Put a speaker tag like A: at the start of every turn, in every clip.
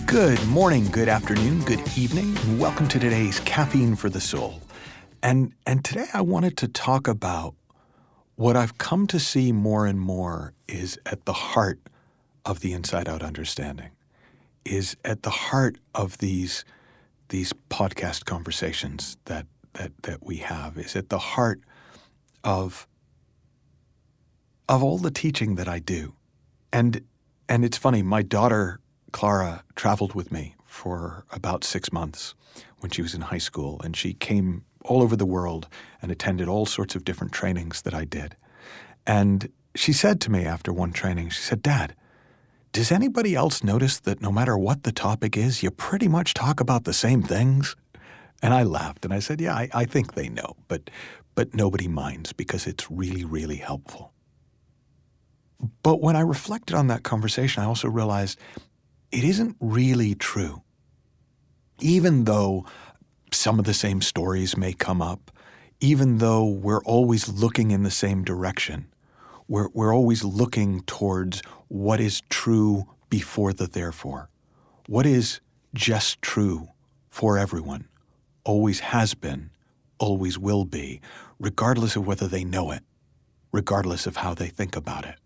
A: Good morning, good afternoon, good evening, and welcome to today's Caffeine for the Soul. And today I wanted to talk about what I've come to see more and more is at the heart of the inside-out understanding, is at the heart of these podcast conversations that we have, is at the heart of all the teaching that I do. And it's funny, my daughter Clara traveled with me for about 6 months when she was in high school, and she came all over the world and attended all sorts of different trainings that I did. And she said to me after one training, she said, "Dad, does anybody else notice that no matter what the topic is, you pretty much talk about the same things?" And I laughed and I said, "Yeah, I think they know, but nobody minds because it's really, really helpful." But when I reflected on that conversation, I also realized it isn't really true. Even though some of the same stories may come up, even though we're always looking in the same direction, we're always looking towards what is true before the therefore. What is just true for everyone, always has been, always will be, regardless of whether they know it, regardless of how they think about it.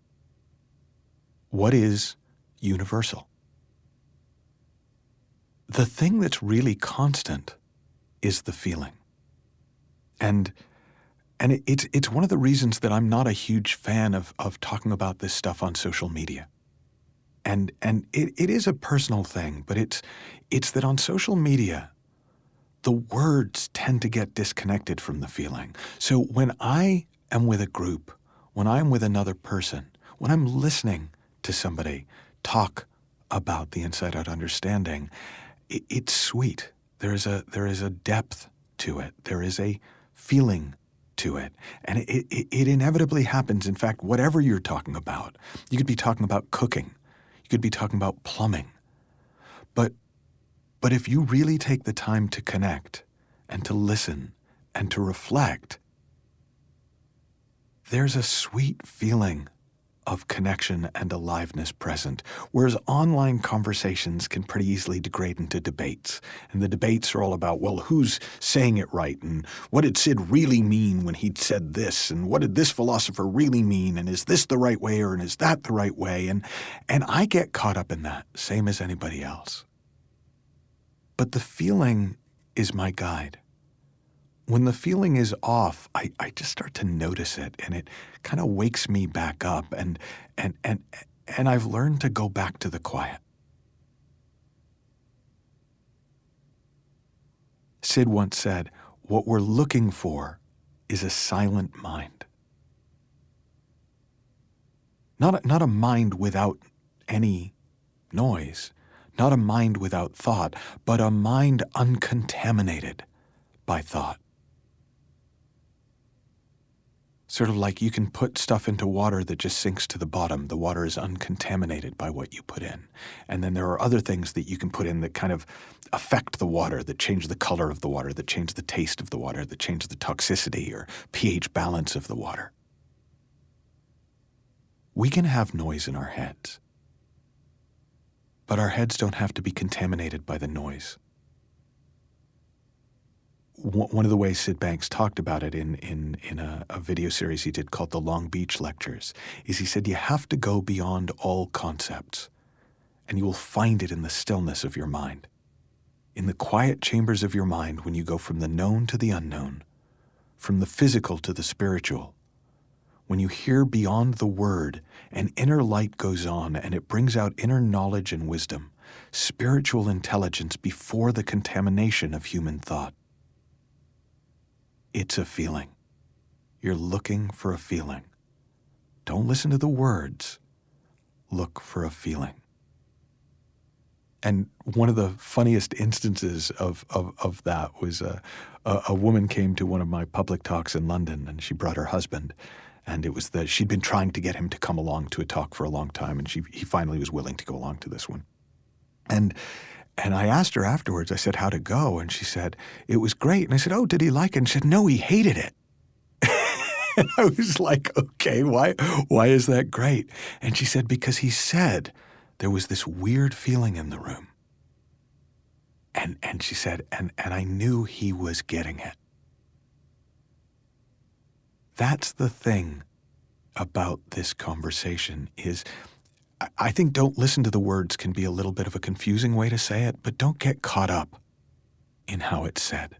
A: What is universal? The thing that's really constant is the feeling. And it's one of the reasons that I'm not a huge fan of talking about this stuff on social media. And it is a personal thing, but it's that on social media, the words tend to get disconnected from the feeling. So when I am with a group, when I'm with another person, when I'm listening to somebody talk about the inside-out understanding, it's sweet. There is a depth to it. There is a feeling to it. And it inevitably happens. In fact, whatever you're talking about, you could be talking about cooking. You could be talking about plumbing. But if you really take the time to connect and to listen and to reflect, there's a sweet feeling of connection and aliveness present, whereas online conversations can pretty easily degrade into debates. And the debates are all about, well, who's saying it right? And what did Sid really mean when he said this? And what did this philosopher really mean? And is this the right way or is that the right way? And I get caught up in that, same as anybody else. But the feeling is my guide. When the feeling is off, I just start to notice it, and it kind of wakes me back up, and I've learned to go back to the quiet. Sid once said, "What we're looking for is a silent mind." Not a mind without any noise, not a mind without thought, but a mind uncontaminated by thought. Sort of like you can put stuff into water that just sinks to the bottom. The water is uncontaminated by what you put in. And then there are other things that you can put in that kind of affect the water, that change the color of the water, that change the taste of the water, that change the toxicity or pH balance of the water. We can have noise in our heads, but our heads don't have to be contaminated by the noise. One of the ways Sid Banks talked about it in a video series he did called The Long Beach Lectures is he said you have to go beyond all concepts, and you will find it in the stillness of your mind. In the quiet chambers of your mind, when you go from the known to the unknown, from the physical to the spiritual, when you hear beyond the word, an inner light goes on and it brings out inner knowledge and wisdom, spiritual intelligence before the contamination of human thought. It's a feeling. You're looking for a feeling. Don't listen to the words. Look for a feeling. And one of the funniest instances of that was a woman came to one of my public talks in London, and she brought her husband. And it was that she'd been trying to get him to come along to a talk for a long time, and he finally was willing to go along to this one. And I asked her afterwards, I said, how'd it go? And she said, it was great. And I said, oh, did he like it? And she said, no, he hated it. And I was like, okay, why is that great? And she said, because he said there was this weird feeling in the room. And she said, and I knew he was getting it. That's the thing about this conversation is, I think don't listen to the words can be a little bit of a confusing way to say it, but don't get caught up in how it's said.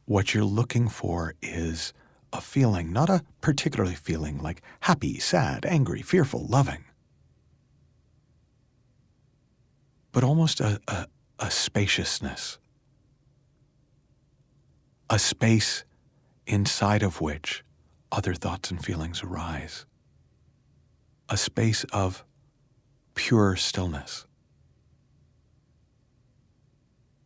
A: What you're looking for is a feeling, not a particular feeling like happy, sad, angry, fearful, loving, but almost a spaciousness, a space inside of which other thoughts and feelings arise, a space of pure stillness,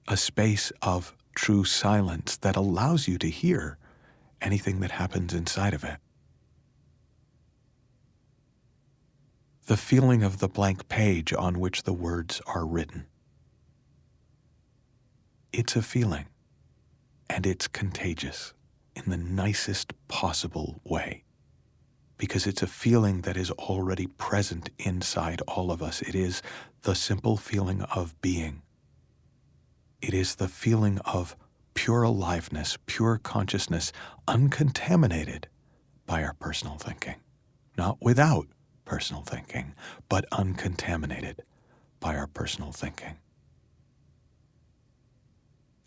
A: a space of true silence that allows you to hear anything that happens inside of it. The feeling of the blank page on which the words are written. It's a feeling, and it's contagious in the nicest possible way, because it's a feeling that is already present inside all of us. It is the simple feeling of being. It is the feeling of pure aliveness, pure consciousness, uncontaminated by our personal thinking. Not without personal thinking, but uncontaminated by our personal thinking.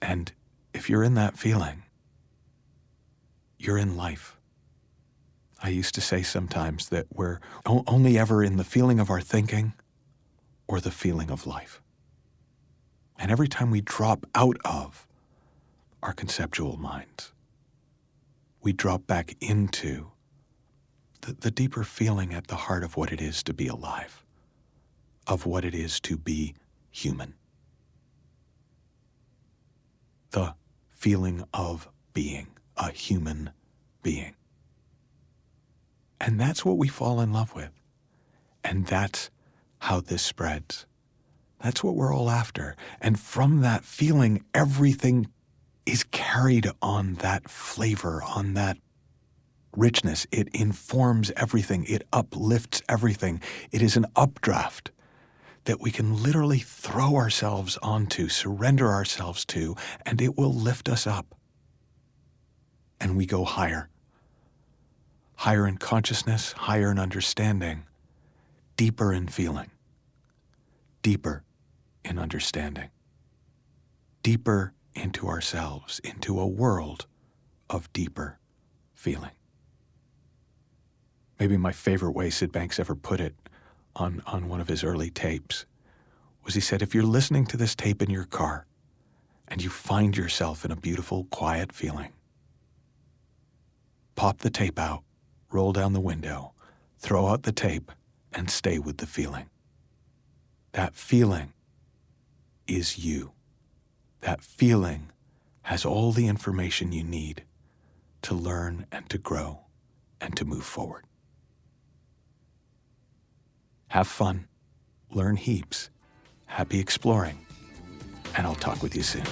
A: And if you're in that feeling, you're in life. I used to say sometimes that we're only ever in the feeling of our thinking or the feeling of life. And every time we drop out of our conceptual minds, we drop back into the deeper feeling at the heart of what it is to be alive, of what it is to be human. The feeling of being a human being. And that's what we fall in love with. And that's how this spreads. That's what we're all after. And from that feeling, everything is carried on that flavor, on that richness. It informs everything. It uplifts everything. It is an updraft that we can literally throw ourselves onto, surrender ourselves to, and it will lift us up. And we go higher. Higher in consciousness, higher in understanding, deeper in feeling, deeper in understanding, deeper into ourselves, into a world of deeper feeling. Maybe my favorite way Sid Banks ever put it on one of his early tapes was he said, if you're listening to this tape in your car and you find yourself in a beautiful, quiet feeling, pop the tape out, roll down the window, throw out the tape, and stay with the feeling. That feeling is you. That feeling has all the information you need to learn and to grow and to move forward. Have fun, learn heaps, happy exploring, and I'll talk with you soon.